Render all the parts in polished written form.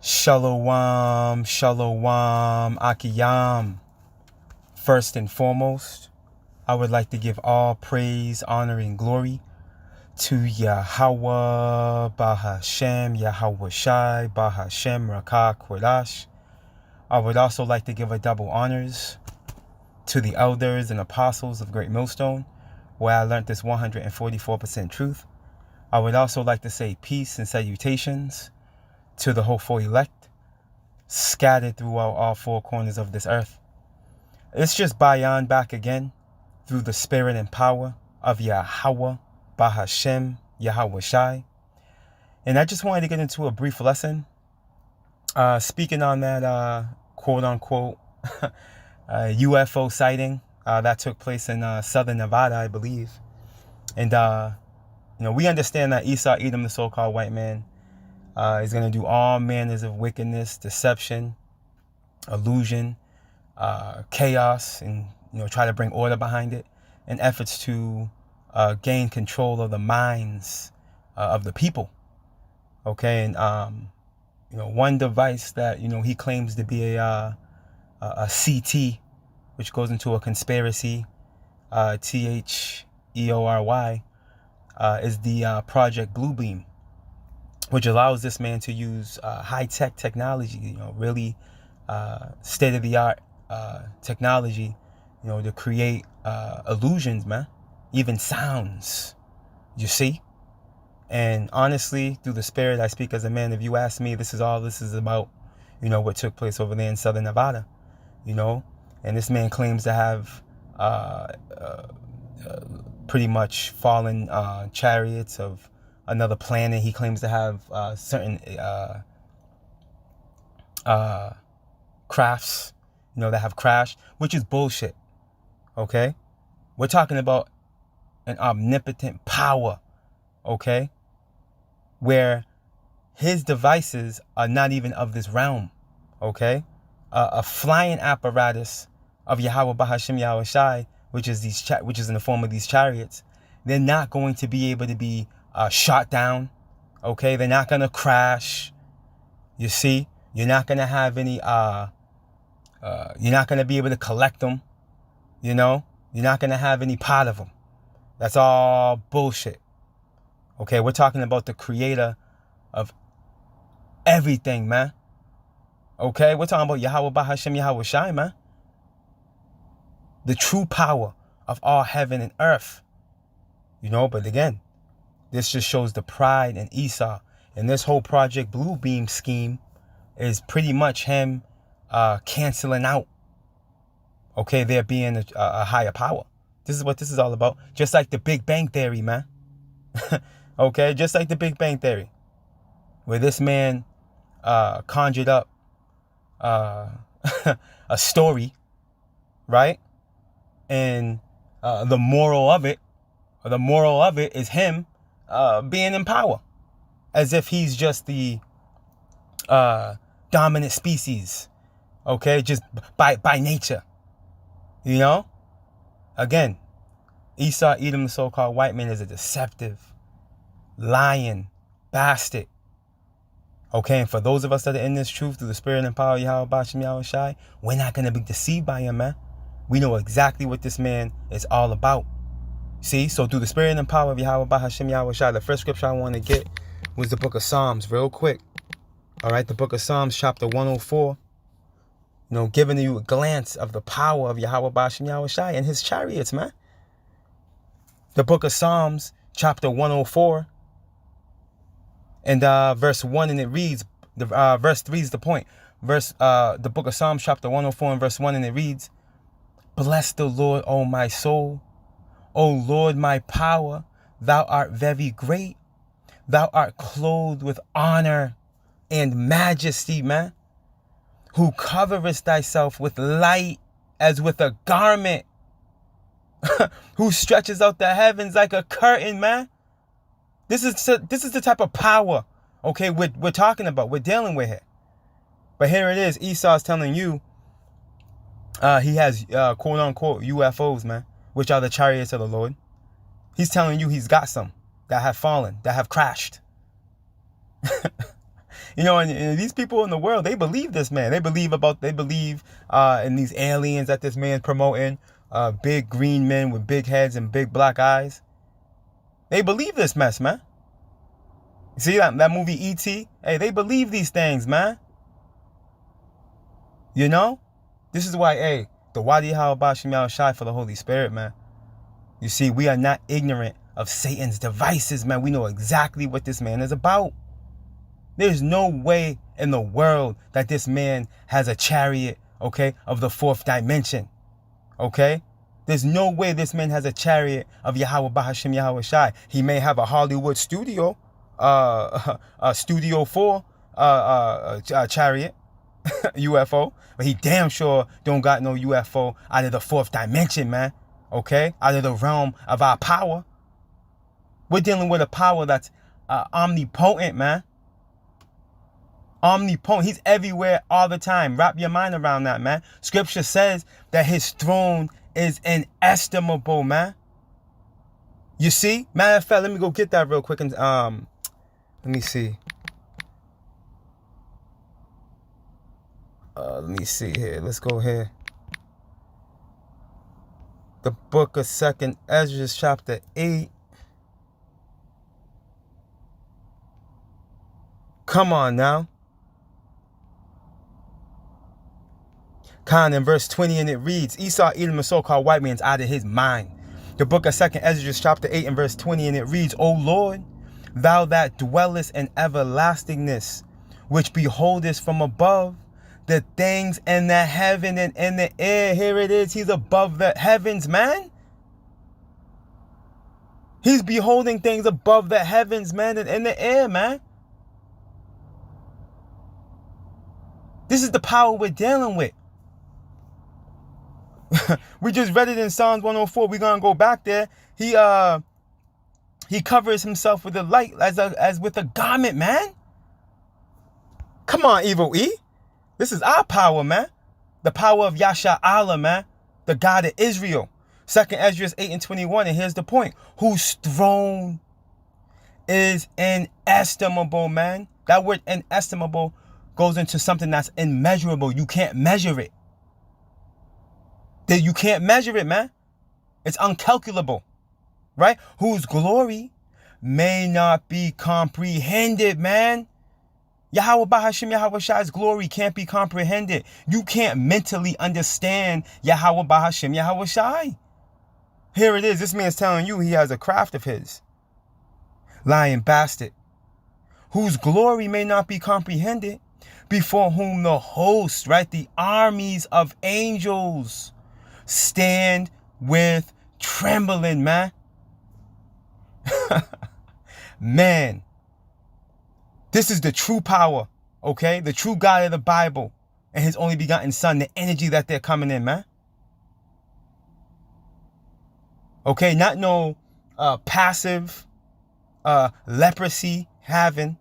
Shalom, shalom, akiyam. First and foremost, I would like to give all praise, honor, and glory to Yahweh, Bahashem, Yahweh Shai, Bahashem, Rakah, Kodash. I would also like to give a double honors to the elders and apostles of Great Millstone, where I learned this 144% truth. I would also like to say peace and salutations to the hopeful elect, scattered throughout all four corners of this earth. It's just Bayan back again, through the spirit and power of Yahweh, Bahashem, Yahweh Shai. And I just wanted to get into a brief lesson, speaking on that quote-unquote UFO sighting that took place in southern Nevada, I believe. And, we understand that Esau, Edom, the so-called white man, is going to do all manners of wickedness, deception, illusion, chaos, and try to bring order behind it in efforts to gain control of the minds of the people. Okay, and one device that he claims to be a CT, which goes into a conspiracy, THEORY, is the Project Bluebeam, which allows this man to use high-tech technology, really state-of-the-art technology, to create illusions, man, even sounds, you see? And honestly, through the spirit, I speak as a man. If you ask me, this is about, what took place over there in southern Nevada, and this man claims to have pretty much fallen chariots of another planet. He claims to have certain crafts, that have crashed, which is bullshit. Okay, we're talking about an omnipotent power. Okay, where his devices are not even of this realm. Okay, a flying apparatus of Yahweh Bahashem Yahweh Shai, which is in the form of these chariots. They're not going to be able to be shot down. Okay, they're not gonna crash. You see, you're not gonna have any. You're not gonna be able to collect them. You're not gonna have any part of them. That's all bullshit. Okay, we're talking about the creator of everything, man. Okay, we're talking about Yahweh Bahashem Yahweh Shai, man. The true power of all heaven and earth. But again, this just shows the pride in Esau. And this whole Project Bluebeam scheme is pretty much him canceling out, there being a higher power. This is what this is all about. Just like the Big Bang Theory, man. Okay, just like the Big Bang Theory, where this man conjured up a story, right? And the moral of it is him being in power, as if he's just the dominant species, okay, just by nature. Again, Esau, Edom, the so-called white man, is a deceptive, lying bastard. Okay, and for those of us that are in this truth through the spirit and power of Yahweh Bashem Yahweh Shai, we're not going to be deceived by him, man. We know exactly what this man is all about. See, so through the spirit and power of Yahweh Bahashem Yahweh Shai, the first scripture I want to get was the book of Psalms, real quick. All right, the book of Psalms, chapter 104. Giving you a glance of the power of Yahweh Bahashem Yahweh Shai and his chariots, man. The book of Psalms, chapter 104, and verse 1, and it reads, verse 3 is the point. The book of Psalms, chapter 104, and verse 1, and it reads, "Bless the Lord, O my soul. O Lord, my power, thou art very great. Thou art clothed with honor and majesty, man. Who coverest thyself with light as with a garment. Who stretches out the heavens like a curtain, man." This is the type of power, okay, we're talking about, we're dealing with here. But here it is, Esau's telling you he has quote-unquote UFOs, man, which are the chariots of the Lord. He's telling you he's got some that have fallen, that have crashed. You know, and these people in the world, they believe this man. They believe in these aliens that this man's promoting. Big green men with big heads and big black eyes. They believe this mess, man. You see that movie E.T.? Hey, they believe these things, man. You know? This is why, hey, the Wadi Hawabashim Yahweh Shai for the Holy Spirit, man. You see, we are not ignorant of Satan's devices, man. We know exactly what this man is about. There's no way in the world that this man has a chariot, okay, of the fourth dimension, okay? There's no way this man has a chariot of Yahweh Bahashim Yahweh Shai. He may have a Hollywood studio, Studio 4 chariot, UFO, but he damn sure don't got no UFO out of the fourth dimension, man, okay? Out of the realm of our power. We're dealing with a power that's omnipotent, man. Omnipotent. He's everywhere all the time. Wrap your mind around that, man. Scripture says that his throne is inestimable, man. You see? Matter of fact, let me go get that real quick. And let me see. Let me see here. Let's go here. The book of 2nd Ezra, chapter 8. Come on now. Khan in verse 20, and it reads, Esau eating the so-called white man's out of his mind. The book of 2nd Ezra, chapter 8, and verse 20, and it reads, O Lord, thou that dwellest in everlastingness, which beholdest from above the things in the heaven and in the air. Here it is. He's above the heavens, man. He's beholding things above the heavens, man, and in the air, man. This is the power we're dealing with. We just read it in Psalms 104. We're going to go back there. He covers himself with the light as with a garment, man. Come on, Evil E. This is our power, man. The power of Yasha Allah, man. The God of Israel. 2nd Ezra 8 and 21. And here's the point. Whose throne is inestimable, man. That word inestimable goes into something that's immeasurable. You can't measure it. You can't measure it, man. It's uncalculable, right? Whose glory may not be comprehended, man. Yahweh Bahashim Yahweh Shai's glory can't be comprehended. You can't mentally understand Yahweh Bahashim Yahweh Shai. Here it is. This man's telling you he has a craft of his. Lying bastard. Whose glory may not be comprehended, before whom the hosts, right, the armies of angels stand with trembling, man. Man, this is the true power, okay? The true God of the Bible and his only begotten son, the energy that they're coming in, man. Okay, not no passive leprosy having,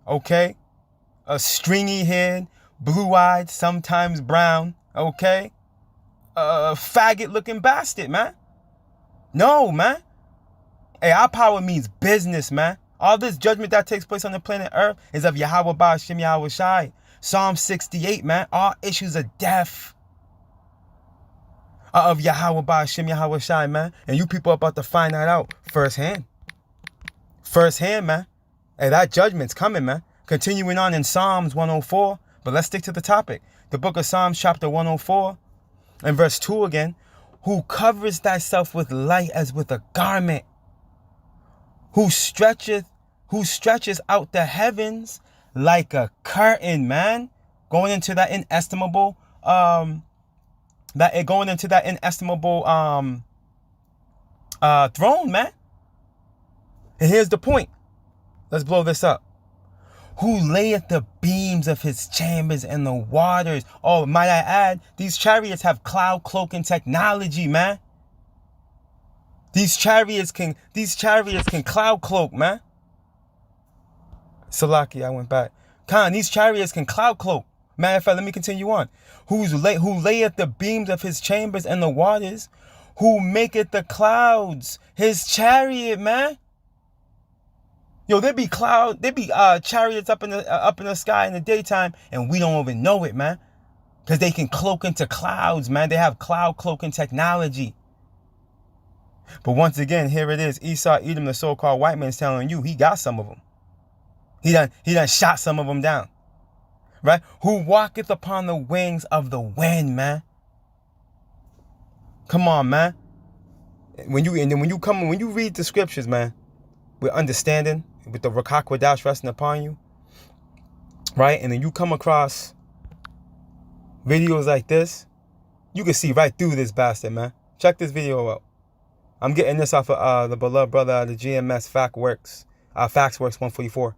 okay? A stringy head, blue-eyed, sometimes brown, okay? Faggot-looking bastard, man. No, man. Hey, our power means business, man. All this judgment that takes place on the planet Earth is of Yahweh Ba'ashim Yahweh Shai. Psalm 68, man. All issues of death are of Yahweh Ba'ashim Yahweh Shai, man. And you people are about to find that out firsthand. Firsthand, man. Hey, that judgment's coming, man. Continuing on in Psalms 104. But let's stick to the topic. The book of Psalms, chapter 104. And verse 2 again. Who covers thyself with light as with a garment. Who stretches out the heavens like a curtain, man. Going into that inestimable throne, man. And here's the point. Let's blow this up. Who layeth the beams of his chambers in the waters. Oh, might I add, these chariots have cloud cloaking technology, man. These chariots can cloud cloak, man. Salaki, I went back. Khan, these chariots can cloud cloak. Matter of fact, let me continue on. Who layeth the beams of his chambers in the waters, who maketh the clouds his chariot, man. Yo, there be chariots up in the sky in the daytime, and we don't even know it, man. Because they can cloak into clouds, man. They have cloud cloaking technology. But once again, here it is. Esau, Edom, the so-called white man, is telling you he got some of them. He done shot some of them down. Right? Who walketh upon the wings of the wind, man. Come on, man. When you read the scriptures, man, with understanding, with the Rakakwadash resting upon you, right? And then you come across videos like this, you can see right through this bastard, man. Check this video out. I'm getting this off of the beloved brother of the GMS Faxworks 144.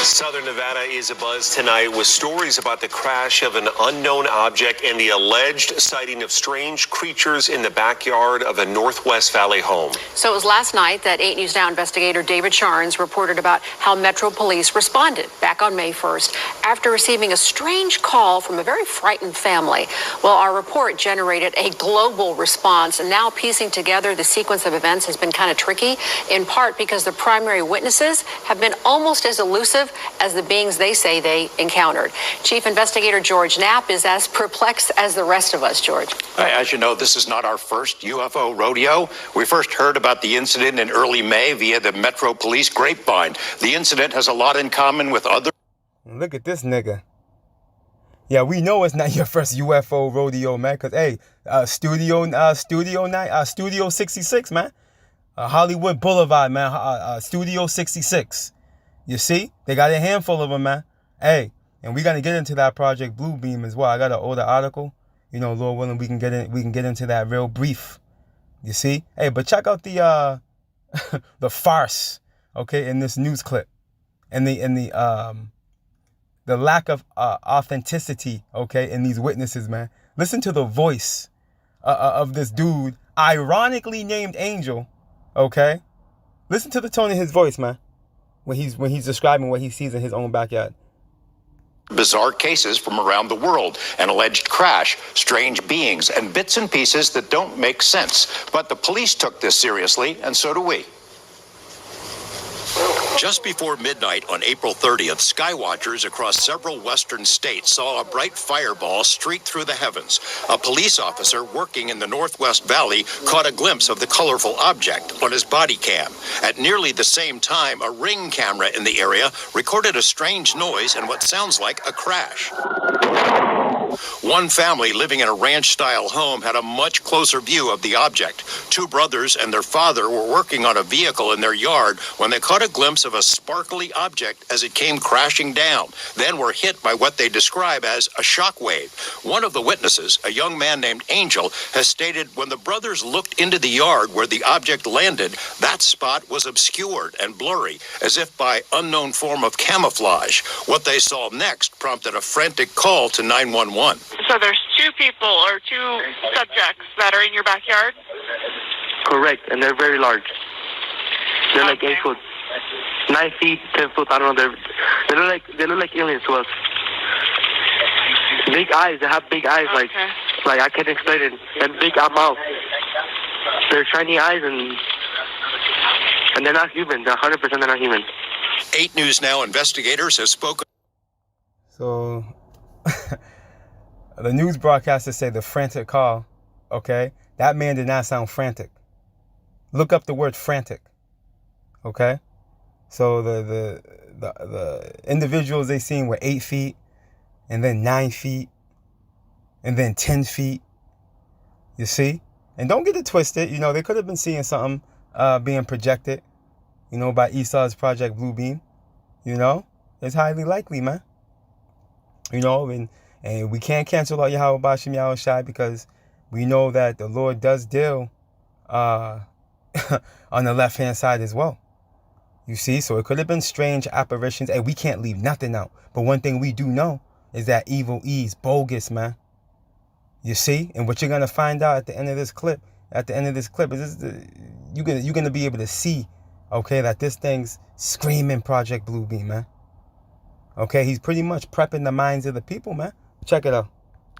Southern Nevada is abuzz tonight with stories about the crash of an unknown object and the alleged sighting of strange creatures in the backyard of a Northwest Valley home. So it was last night that 8 News Now investigator David Charnes reported about how Metro Police responded back on May 1st after receiving a strange call from a very frightened family. Well, our report generated a global response, and now piecing together the sequence of events has been kind of tricky, in part because the primary witnesses have been almost as elusive as the beings they say they encountered. Chief Investigator George Knapp is as perplexed as the rest of us, George. As you know, this is not our first UFO rodeo. We first heard about the incident in early May via the Metro Police grapevine. The incident has a lot in common with other... Look at this nigga. Yeah, we know it's not your first UFO rodeo, man, because, hey, Studio 66, man. Hollywood Boulevard, man. Studio 66. You see? They got a handful of them, man. Hey, and we're going to get into that Project Bluebeam as well. I got an older article. You know, Lord willing, we can get into that real brief. You see? Hey, but check out the the farce, okay, in this news clip. And the lack of authenticity, okay, in these witnesses, man. Listen to the voice of this dude, ironically named Angel, okay? Listen to the tone of his voice, man. When he's describing what he sees in his own backyard. Bizarre cases from around the world, an alleged crash, strange beings, and bits and pieces that don't make sense. But the police took this seriously, and so do we. Just before midnight on April 30th, skywatchers across several western states saw a bright fireball streak through the heavens. A police officer working in the Northwest Valley caught a glimpse of the colorful object on his body cam. At nearly the same time, a Ring camera in the area recorded a strange noise and what sounds like a crash. One family living in a ranch-style home had a much closer view of the object. Two brothers and their father were working on a vehicle in their yard when they caught a glimpse of a sparkly object as it came crashing down, then were hit by what they describe as a shockwave. One of the witnesses, a young man named Angel, has stated when the brothers looked into the yard where the object landed, that spot was obscured and blurry, as if by unknown form of camouflage. What they saw next prompted a frantic call to 911. So there's two people or two subjects that are in your backyard? Correct, and they're very large. They're like 8 foot, 9 feet, 10 foot. I don't know. They look like aliens to us. Big eyes. They have big eyes, like I can't explain it. And big mouth. They're shiny eyes, and they're not human. They're 100% they're not human. 8 News Now investigators have spoken. So. The news broadcasters say the frantic call, okay? That man did not sound frantic. Look up the word frantic, okay? So the individuals they seen were 8 feet, and then 9 feet, and then 10 feet. You see? And don't get it twisted. You know, they could have been seeing something being projected, you know, by Esau's Project Bluebeam. You know? It's highly likely, man. You know, and we can't cancel out Yahweh Bashim Yahweh Shai because we know that the Lord does deal on the left-hand side as well. You see? So it could have been strange apparitions. And we can't leave nothing out. But one thing we do know is that evil is bogus, man. You see? And what you're going to find out at the end of this clip, is you're going to be able to see, okay, that this thing's screaming Project Bluebeam, man. Okay? He's pretty much prepping the minds of the people, man. Check it out.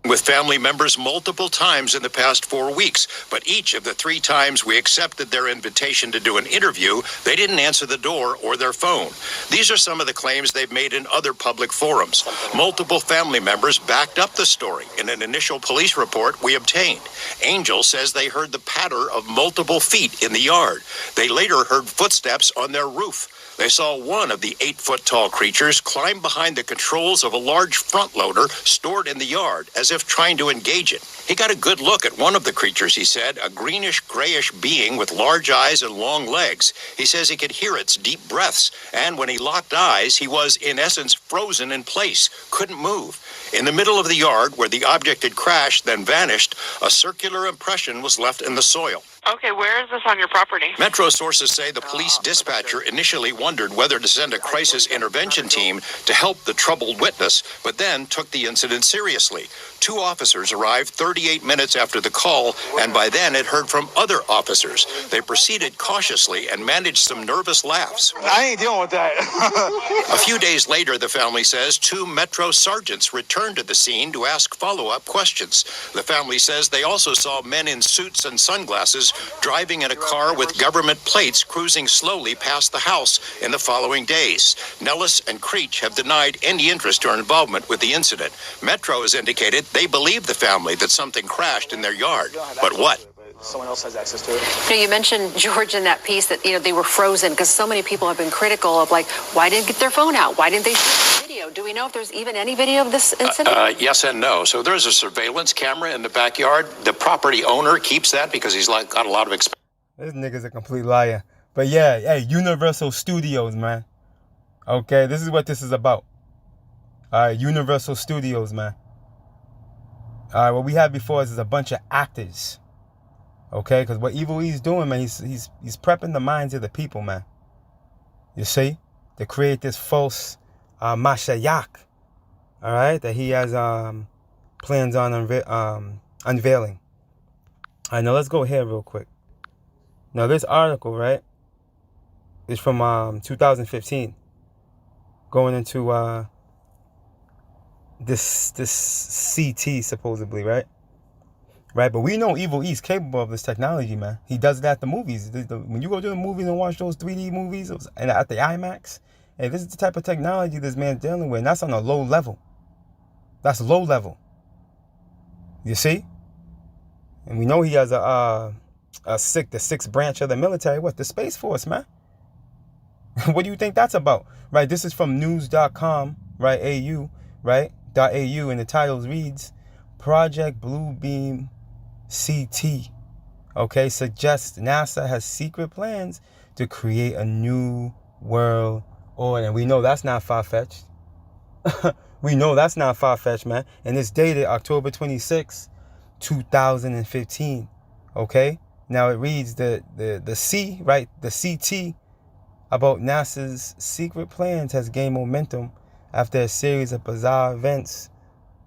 with family members multiple times in the past 4 weeks, but each of the 3 times we accepted their invitation to do an interview, they didn't answer the door or their phone. These are some of the claims they've made in other public forums. Multiple family members backed up the story in an initial police report we obtained. Angel says they heard the patter of multiple feet in the yard. They later heard footsteps on their roof. They saw one of the 8-foot-tall creatures climb behind the controls of a large front loader stored in the yard as if trying to engage it. He got a good look at one of the creatures, he said, a greenish-grayish being with large eyes and long legs. He says he could hear its deep breaths, and when he locked eyes, he was, in essence, frozen in place, couldn't move. In the middle of the yard, where the object had crashed, then vanished, a circular impression was left in the soil. Okay, where is this on your property? Metro sources say the police dispatcher initially wondered whether to send a crisis intervention team to help the troubled witness, but then took the incident seriously. 2 officers arrived 38 minutes after the call, and by then had heard from other officers. They proceeded cautiously and managed some nervous laughs. I ain't dealing with that. A few days later, the family says 2 Metro sergeants returned to the scene to ask follow-up questions. The family says they also saw men in suits and sunglasses driving in a car with government plates cruising slowly past the house in the following days. Nellis and Creech have denied any interest or involvement with the incident. Metro has indicated they believe the family that something crashed in their yard. But what? Someone else has access to it. You mentioned, George, in that piece that, they were frozen because so many people have been critical of, why didn't they get their phone out? Why didn't they shoot the video? Do we know if there's even any video of this incident? Yes and no. So there's a surveillance camera in the backyard. The property owner keeps that because he's got a lot of experience. This nigga's a complete liar. But yeah, hey, Universal Studios, man. Okay, this is what this is about. All right, Universal Studios, man. All right, what we had before is a bunch of actors. Okay, because what Evil E's doing, man, he's prepping the minds of the people, man. You see, to create this false mashayak, all right, that he has plans on unveiling. All right, now let's go here real quick. Now this article, right, is from 2015, going into this CT supposedly, right? Right, but we know Evil E's capable of this technology, man. He does it at the movies. When you go to the movies and watch those 3D movies and at the IMAX, hey, this is the type of technology this man's dealing with, and that's on a low level. That's low level. You see? And we know he has the sixth branch of the military. What? The Space Force, man. What do you think that's about? Right, this is from news.com, right, AU, right, .au, and the title reads, Project Bluebeam CT, okay, suggests NASA has secret plans to create a new world order. And we know that's not far-fetched. We know that's not far-fetched, man. And it's dated October 26, 2015, okay? Now it reads the C, right, the CT about NASA's secret plans has gained momentum after a series of bizarre events.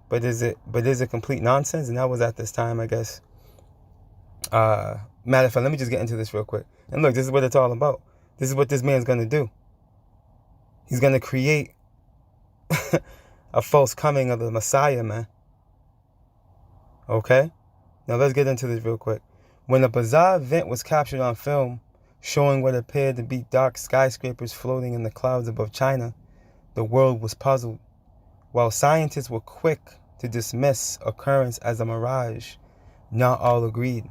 But is it complete nonsense? And that was at this time, I guess. Matter of fact, let me just get into this real quick. And look, this is what it's all about. This is what this man's going to do. He's going to create a false coming of the Messiah, man. Okay? Now let's get into this real quick. When a bizarre event was captured on film, showing what appeared to be dark skyscrapers floating in the clouds above China, the world was puzzled. While scientists were quick to dismiss occurrence as a mirage, not all agreed.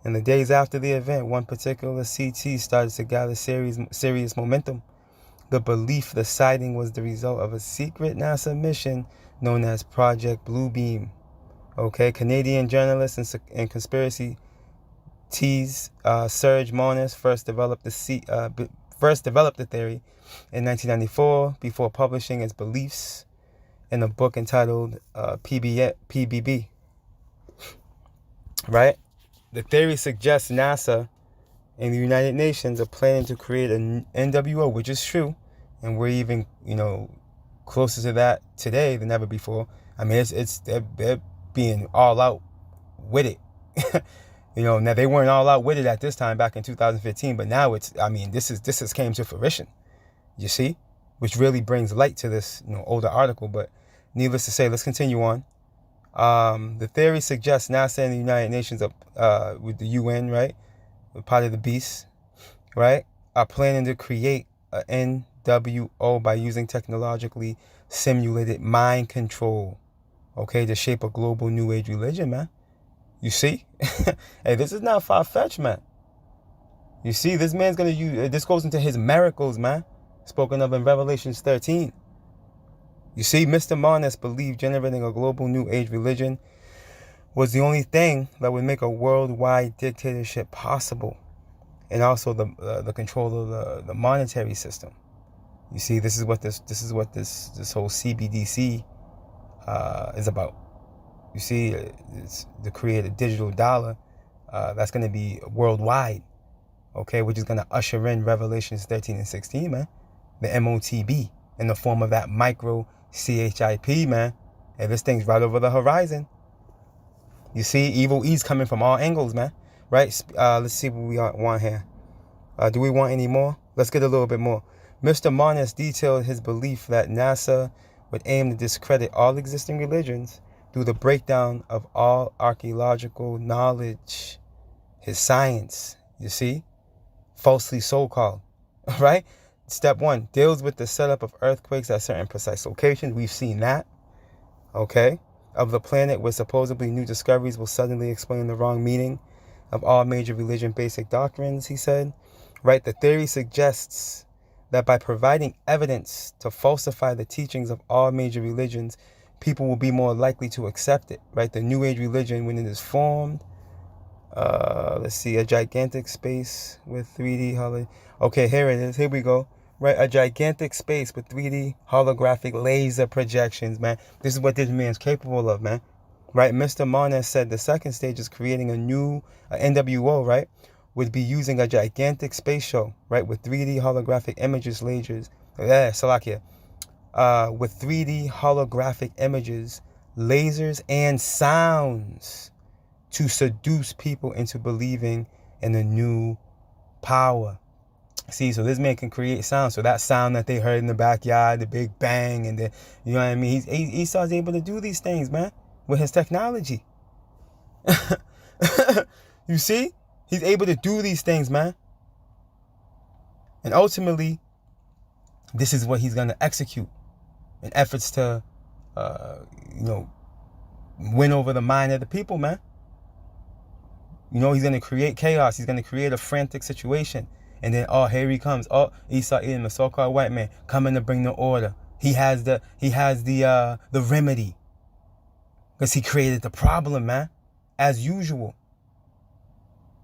In the days after the event, one particular CT started to gather serious momentum. The belief the sighting was the result of a secret NASA mission known as Project Bluebeam. Okay, Canadian journalist and conspiracy tease Serge Moniz first developed the theory in 1994 before publishing its beliefs in a book entitled PBB. Right? The theory suggests NASA and the United Nations are planning to create an NWO, which is true, and we're even, closer to that today than ever before. I mean, they're being all out with it. Now they weren't all out with it at this time back in 2015, but now this has came to fruition. You see? Which really brings light to this, older article. But needless to say, let's continue on. The theory suggests NASA and the United Nations, with the UN, right, part of the beast, right, are planning to create an NWO by using technologically simulated mind control, okay, to shape a global New Age religion, man. You see? Hey, this is not far-fetched, man. You see, this man's going to use, this goes into his miracles, man, spoken of in Revelations 13. You see, Mr. Marnus believed generating a global New Age religion was the only thing that would make a worldwide dictatorship possible, and also the control of the monetary system. You see, this is what this whole CBDC is about. You see, it's to create a digital dollar that's going to be worldwide, okay, which is going to usher in Revelations 13 and 16, man, the MOTB, in the form of that micro CHIP, man. And this thing's right over the horizon. You see, evil E's coming from all angles, man, right? Let's see what we want here. Do we want any more? Let's get a little bit more. Mr. Marnus detailed his belief that NASA would aim to discredit all existing religions through the breakdown of all archaeological knowledge. His science, you see, falsely so-called, right? Step 1 deals with the setup of earthquakes at certain precise locations. We've seen that, okay? Of the planet, where supposedly new discoveries will suddenly explain the wrong meaning of all major religion basic doctrines, he said. Right? The theory suggests that by providing evidence to falsify the teachings of all major religions, people will be more likely to accept it. Right? The New Age religion, when it is formed, let's see, a gigantic space with 3D okay, here it is. Here we go. Right? A gigantic space with 3D holographic laser projections, man. This is what this man's capable of, man. Right? Mr. Marnus said the second stage is creating a new NWO, right? Would be using a gigantic space show, right? With 3D holographic images, lasers. Salakia. With 3D holographic images, lasers, and sounds to seduce people into believing in a new power. See, so this man can create sound. So that sound that they heard in the backyard, the big bang, and the, you know what I mean? Esau's able to do these things, man, with his technology. You see? He's able to do these things, man. And ultimately, this is what he's going to execute in efforts to, win over the mind of the people, man. You know, he's going to create chaos. He's going to create a frantic situation. And then, oh, here he comes. Oh, Esau Edom, the so-called white man, coming to bring the order. He has the remedy. Because he created the problem, man. As usual.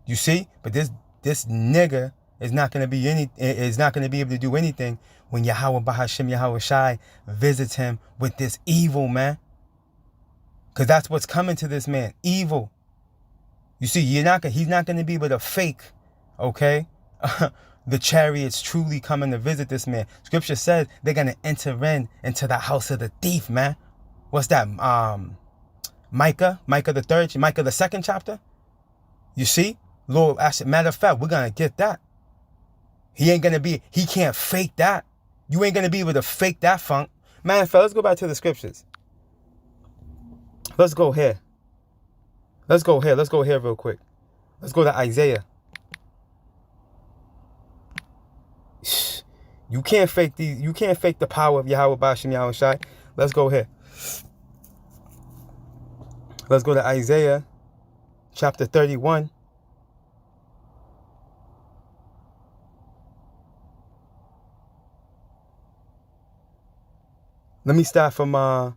You see? But this nigga is not going to be able to do anything when Yahweh Bahashim Yahweh Shai visits him with this evil, man. Because that's what's coming to this man. Evil. You see, he's not going to be able to fake, okay? The chariots truly coming to visit this man. Scripture says they're going to enter into the house of the thief, man. What's that? Micah the 3rd, Micah the 2nd chapter. You see? Lord, actually, matter of fact, we're going to get that. He can't fake that. You ain't going to be able to fake that funk. Matter of fact, let's go back to the scriptures. Let's go here. Let's go here real quick. Let's go to Isaiah. You can't fake the power of Yahweh Bashim Yahweh Shai. Let's go here. Let's go to Isaiah chapter 31. Let me start from my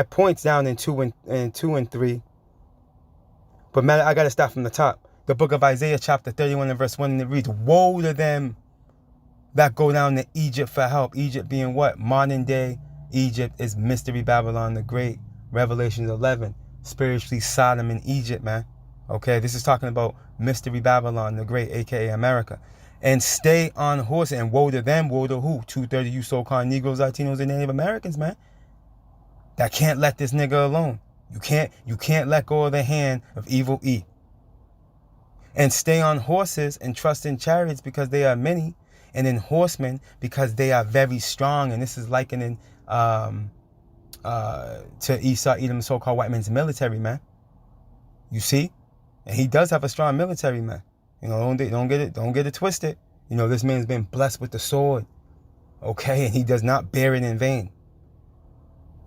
points down in 2 and 3. But I got to start from the top. The book of Isaiah chapter 31 and verse 1, and it reads, woe to them that go down to Egypt for help. Egypt being what? Modern day Egypt is Mystery Babylon the Great. Revelations 11. Spiritually Sodom and Egypt, man. Okay, this is talking about Mystery Babylon the Great, a.k.a. America. And stay on horse, and woe to them, woe to who? 230 you so-called Negroes, Latinos, and Native Americans, man. That can't let this nigga alone. You can't let go of the hand of evil E. And stay on horses and trust in chariots because they are many, and in horsemen because they are very strong. And this is likening to Esau, Edom, so-called white man's military, man. You see? And he does have a strong military, man. You know, don't get it twisted. You know, this man's been blessed with the sword. Okay, and he does not bear it in vain.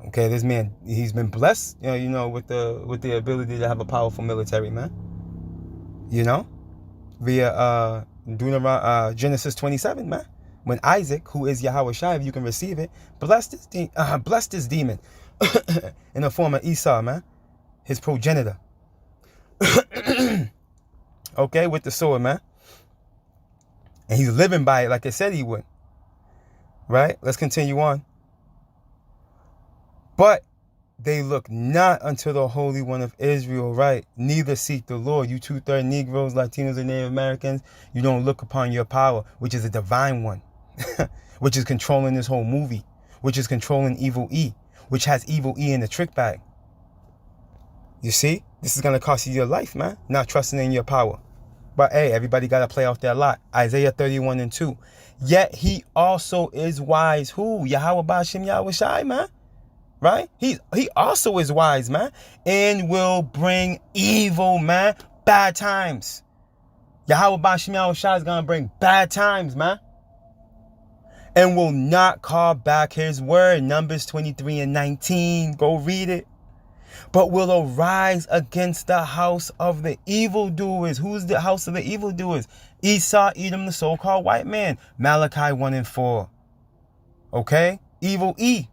Okay, this man, he's been blessed, you know, with the ability to have a powerful military, man. You know, via Genesis 27, man. When Isaac, who is Yahweh Shai, if you can receive it, blessed this demon in the form of Esau, man, his progenitor. Okay, with the sword, man. And he's living by it like I said he would. Right? Let's continue on. But they look not unto the Holy One of Israel, right? Neither seek the Lord. You 2/3 Negroes, Latinos, and Native Americans, you don't look upon your power, which is a divine one, which is controlling this whole movie, which is controlling Evil E, which has Evil E in the trick bag. You see? This is going to cost you your life, man, not trusting in your power. But hey, everybody got to play out their lot. Isaiah 31:2. Yet he also is wise. Who? Yahweh Bashim Yahweh Shai, man. Right? He also is wise, man. And will bring evil, man. Bad times. Yahweh Bashim Yahweh Shai is going to bring bad times, man. And will not call back his word. Numbers 23:19. Go read it. But will arise against the house of the evildoers. Who's the house of the evildoers? Esau, Edom, the so-called white man. Malachi 1:4. Okay? Evil E.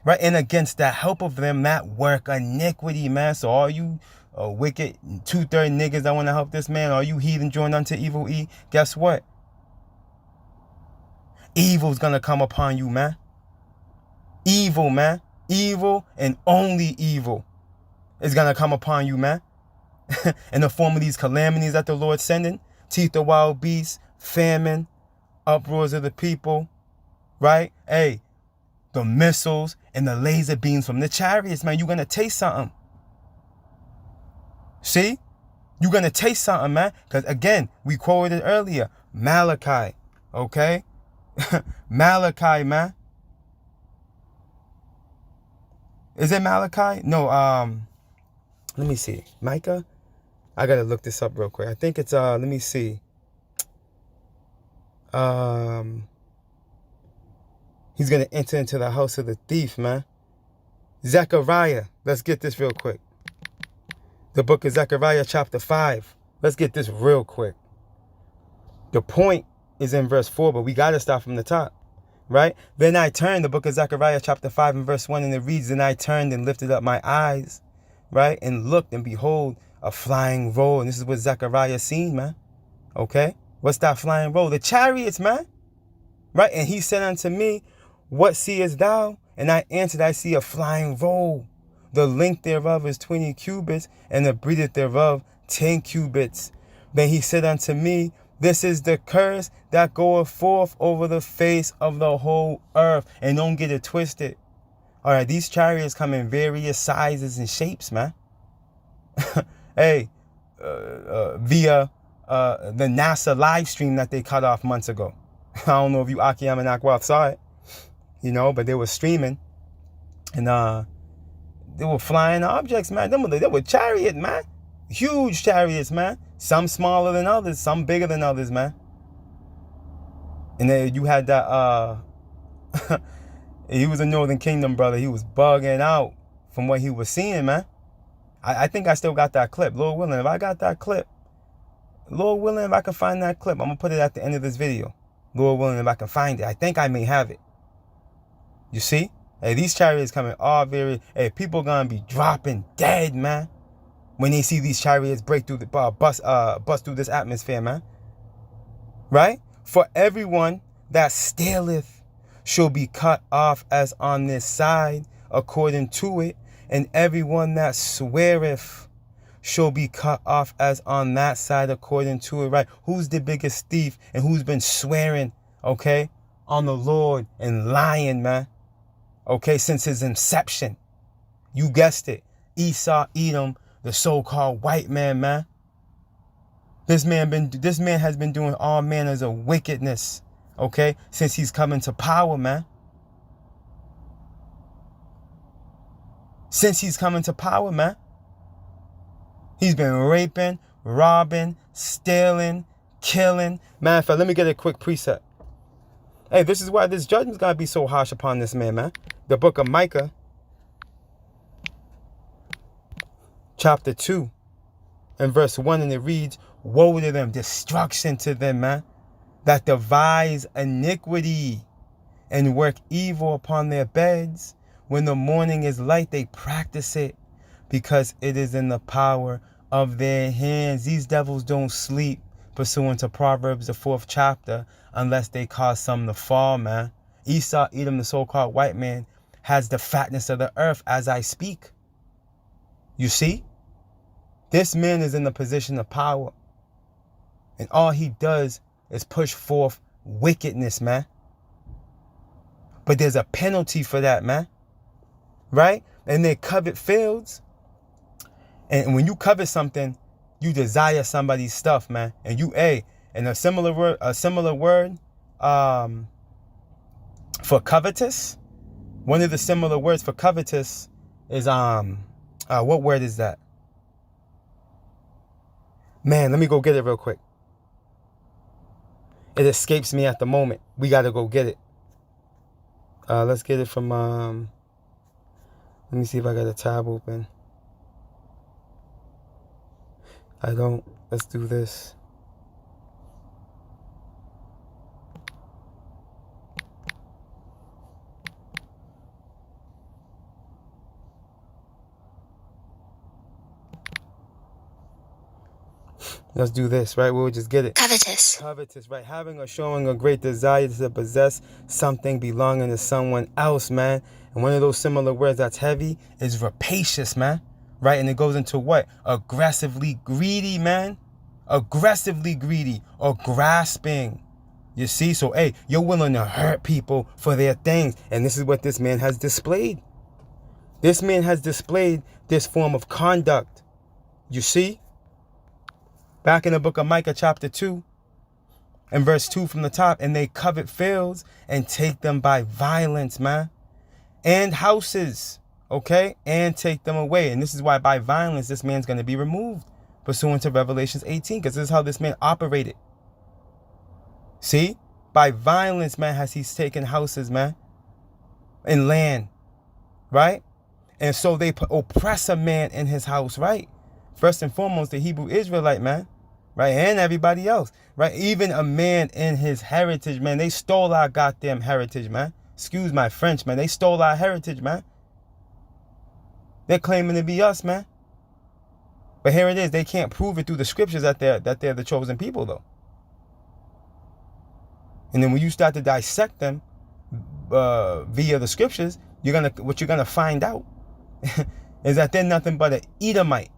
Right? And against the help of them that work iniquity, man. So all you wicked 2/3 niggas that want to help this man, all you heathen joined unto Evil E, guess what? Evil's going to come upon you, man. Evil, man. Evil and only evil is going to come upon you, man. In the form of these calamities that the Lord's sending. Teeth of wild beasts, famine, uproars of the people, right? Hey, the missiles and the laser beams from the chariots, man. You're going to taste something. See? You're going to taste something, man. Because, again, we quoted earlier. Malachi, okay? Malachi, man. Is it Malachi? No, let me see. Micah? I gotta look this up real quick. I think it's, let me see. He's gonna enter into the house of the thief, man. Zechariah. Let's get this real quick. The book of Zechariah, chapter 5. Let's get this real quick. The point is in verse 4, but we gotta start from the top. Right? Then I turned, the book of Zechariah chapter 5 and verse 1, and it reads, Then I turned and lifted up my eyes, right? And looked, and behold, a flying roll. And this is what Zechariah seen, man. Okay? What's that flying roll? The chariots, man. Right? And he said unto me, What seest thou? And I answered, I see a flying roll. The length thereof is 20 cubits, and the breadth thereof 10 cubits. Then he said unto me, This is the curse that goeth forth over the face of the whole earth. And don't get it twisted. All right, these chariots come in various sizes and shapes, man. Hey, via the NASA live stream that they cut off months ago. I don't know if you Akiyam and Akwath saw it, you know, but they were streaming. And they were flying objects, man. They were chariot, man. Huge chariots, man. Some smaller than others, some bigger than others, man. And then you had that, he was a Northern Kingdom brother. He was bugging out from what he was seeing, man. I think I still got that clip. Lord willing, if I got that clip, Lord willing, if I can find that clip, I'm going to put it at the end of this video. Lord willing, if I can find it. I think I may have it. You see? Hey, these chariots coming all very, hey, people going to be dropping dead, man. When they see these chariots break through the bust through this atmosphere, man. Right? For everyone that stealeth shall be cut off as on this side, according to it, and everyone that sweareth shall be cut off as on that side, according to it. Right? Who's the biggest thief and who's been swearing, okay, on the Lord and lying, man? Okay, since his inception. You guessed it. Esau, Edom, the so-called white man, man. This man has been doing all manners of wickedness, okay, since he's come into power, man. since he's come into power, man. He's been raping, robbing, stealing, killing. Man, let me get a quick precept. Hey, this is why this judgment's got to be so harsh upon this man. The book of Micah, chapter 2, and verse 1, and it reads, woe to them, destruction to them, man, that devise iniquity and work evil upon their beds. When the morning is light, they practice it, because it is in the power of their hands. These devils don't sleep, pursuant to Proverbs, the 4th chapter, unless they cause some to fall, man. Esau, Edom, the so-called white man, has the fatness of the earth as I speak. You see? This man is in the position of power. And all he does is push forth wickedness, man. But there's a penalty for that, man. Right? And they covet fields. And when you covet something, you desire somebody's stuff, man. And and a similar word for covetous. One of the similar words for covetous is what word is that? Man, let me go get it real quick. It escapes me at the moment. We got to go get it. Let's get it from, let me see if I got a tab open. I don't. Let's do this. Let's do this, right? We'll just get it. Covetous. Covetous, right? Having or showing a great desire to possess something belonging to someone else, man. And one of those similar words that's heavy is rapacious, man. Right? And it goes into what? Aggressively greedy, man. Aggressively greedy or grasping. You see? So, hey, you're willing to hurt people for their things. And this is what this man has displayed. This man has displayed this form of conduct. You see? Back in the book of Micah, chapter 2, and verse 2 from the top, and they covet fields and take them by violence, man. And houses, okay? And take them away. And this is why by violence, this man's going to be removed, pursuant to Revelations 18, because this is how this man operated. See? By violence, man, has he taken houses, man, and land, right? And so they oppress a man in his house, right? First and foremost, the Hebrew Israelite, man, right? And everybody else, right? Even a man in his heritage, man. They stole our goddamn heritage, man. Excuse my French, man. They stole our heritage, man. They're claiming to be us, man. But here it is. They can't prove it through the scriptures that they're the chosen people, though. And then when you start to dissect them via the scriptures, what you're gonna find out is that they're nothing but an Edomite.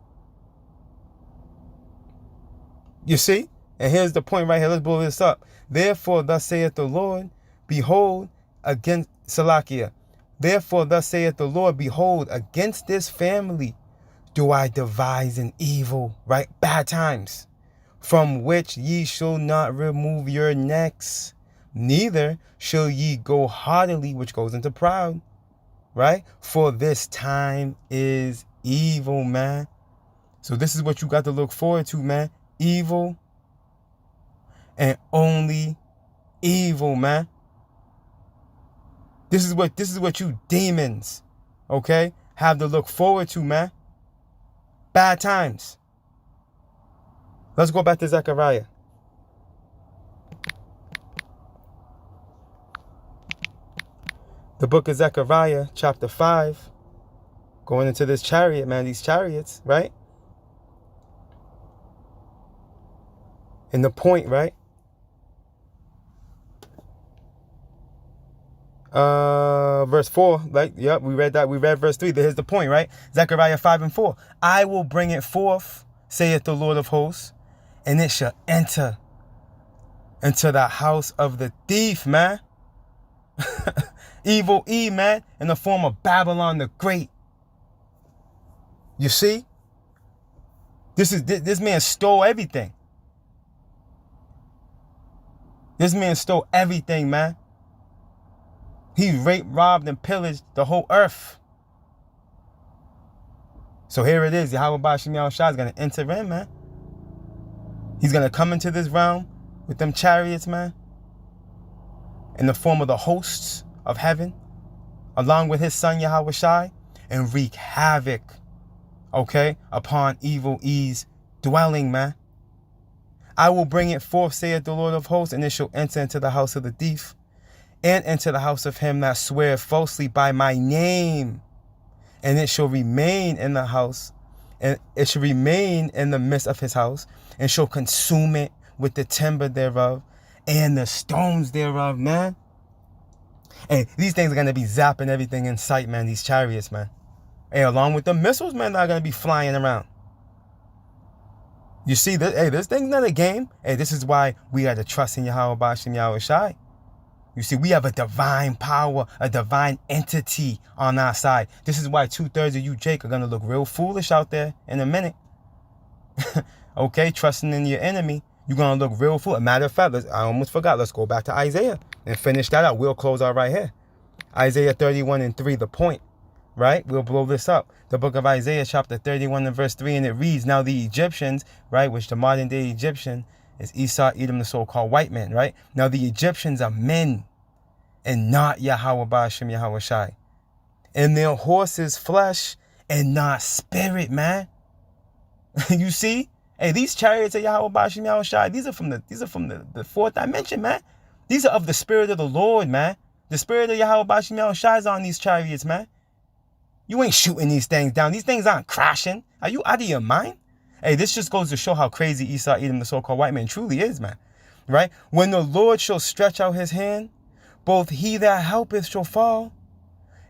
You see? And here's the point right here. Let's blow this up. Therefore, thus saith the Lord, behold, against Salakia. Therefore, thus saith the Lord, behold, against this family do I devise an evil, right? Bad times, from which ye shall not remove your necks, neither shall ye go haughtily, which goes into proud, right? For this time is evil, man. So this is what you got to look forward to, man. Evil and only evil, man. This is what you demons, okay, have to look forward to, man. Bad times. Let's go back to Zechariah. The book of Zechariah, chapter 5. Going into this chariot, man, these chariots, right? And the point, right? Verse 4, like, yep, we read that. We read verse 3. Here's the point, right? Zechariah 5 and 4. I will bring it forth, saith the Lord of hosts, and it shall enter into the house of the thief, man. Evil E, man, in the form of Babylon the Great. You see? This man stole everything. This man stole everything, man. He raped, robbed, and pillaged the whole earth. So here it is. Yahweh Ba'Shem Yahushua is going to enter in, man. He's going to come into this realm with them chariots, man, in the form of the hosts of heaven, along with his son Yahweh Shai, and wreak havoc, okay, upon evil E's dwelling, man. I will bring it forth, saith the Lord of hosts, and it shall enter into the house of the thief, and into the house of him that sweareth falsely by my name. And it shall remain in the house, and it shall remain in the midst of his house, and shall consume it with the timber thereof, and the stones thereof, man. And these things are going to be zapping everything in sight, man, these chariots, man. And along with the missiles, man, that are going to be flying around. You see, this thing's not a game. Hey, this is why we got to trust in Yahweh Ba'Shem Yahushai. You see, we have a divine power, a divine entity on our side. This is why 2/3 of you, Jake, are going to look real foolish out there in a minute. Okay, trusting in your enemy, you're going to look real foolish. Matter of fact, I almost forgot. Let's go back to Isaiah and finish that out. We'll close out right here. Isaiah 31:3, the point, right? We'll blow this up. The book of Isaiah, chapter 31 and verse 3, and it reads, now the Egyptians, right, which the modern day Egyptian is Esau, Edom, the so-called white man, right? Now the Egyptians are men and not Yahweh Ba'Shem Yahushai. And their horses flesh and not spirit, man. You see? Hey, these chariots of Yahweh Ba'Shem Yahushai, these are from the fourth dimension, man. These are of the spirit of the Lord, man. The spirit of Yahweh Ba'Shem Yahushai is on these chariots, man. You ain't shooting these things down. These things aren't crashing. Are you out of your mind? Hey, this just goes to show how crazy Esau, Edom, the so-called white man, truly is, man. Right? When the Lord shall stretch out his hand, both he that helpeth shall fall.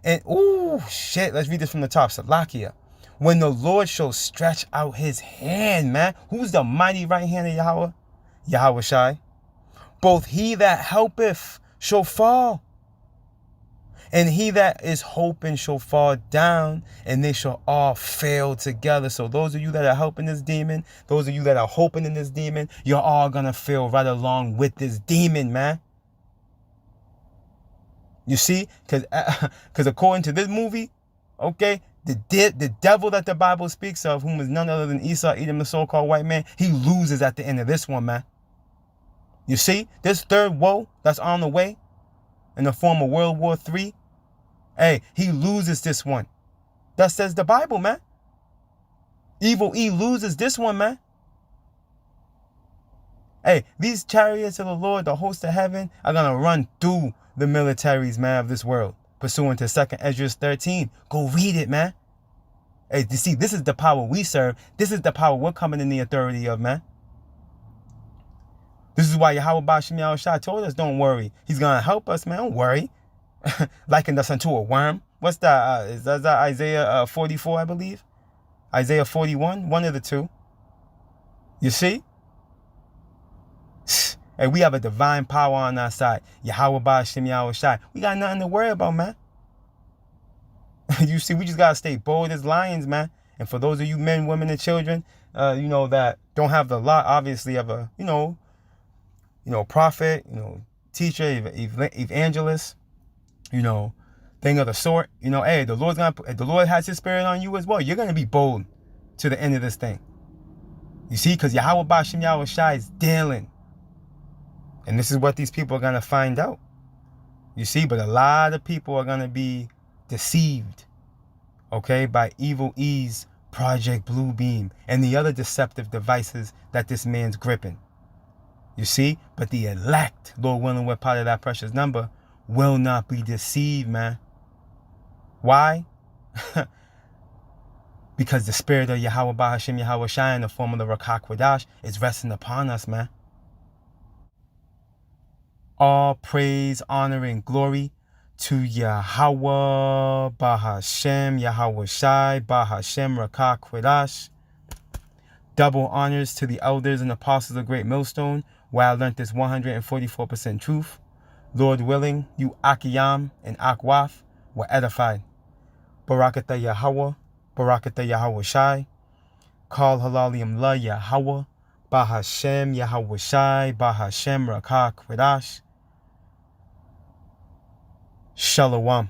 And, ooh, shit, let's read this from the top. Salakia. When the Lord shall stretch out his hand, man. Who's the mighty right hand of Yahweh? Yahweh Shai. Both he that helpeth shall fall. And he that is hoping shall fall down, and they shall all fail together. So those of you that are helping this demon, those of you that are hoping in this demon, you're all going to fail right along with this demon, man. You see? Because according to this movie, okay, the devil that the Bible speaks of, whom is none other than Esau, Edom, the so-called white man, he loses at the end of this one, man. You see? This third woe that's on the way in the form of World War III, hey, he loses this one. That says the Bible, man. Evil E loses this one, man. Hey, these chariots of the Lord, the host of heaven, are going to run through the militaries, man, of this world. Pursuant to 2 Ezra 13. Go read it, man. Hey, you see, this is the power we serve. This is the power we're coming in the authority of, man. This is why Yahweh Ba'Shem Yahushua told us, don't worry. He's going to help us, man. Don't worry. Likened us unto a worm. What's that? Is that Isaiah 44, I believe? Isaiah 41, one of the two. You see? Hey, we have a divine power on our side. Yahweh Ba'Shem Yahushua. We got nothing to worry about, man. You see, we just got to stay bold as lions, man. And for those of you men, women, and children, you know, that don't have the lot, obviously, of a, you know, prophet, teacher, evangelist, thing of the sort. Hey, the Lord has his spirit on you as well. You're going to be bold to the end of this thing. You see, because Yahweh Ba'Shem Yahushua is dealing. And this is what these people are going to find out. You see, but a lot of people are going to be deceived, okay, by Evil E's Project Blue Beam and the other deceptive devices that this man's gripping. You see, but the elect, Lord willing, we're part of that precious number, will not be deceived, man. Why? Because the spirit of Yahweh Ba'Shem Yahushua in the form of the Rakak Wadash is resting upon us, man. All praise, honor, and glory to Yahweh Ba'Shem Yahushai Ba'Shem Rakak Wadash. Double honors to the elders and apostles of Great Millstone, where I learned this 144% truth. Lord willing, you Akiyam and Akwaf were edified. Barakatah Yahweh, Barakatah Yahushai. Call Halalium La Yahweh, Ba'Shem Yahushai, Ba'Shem Rakak Wadash. Shalom.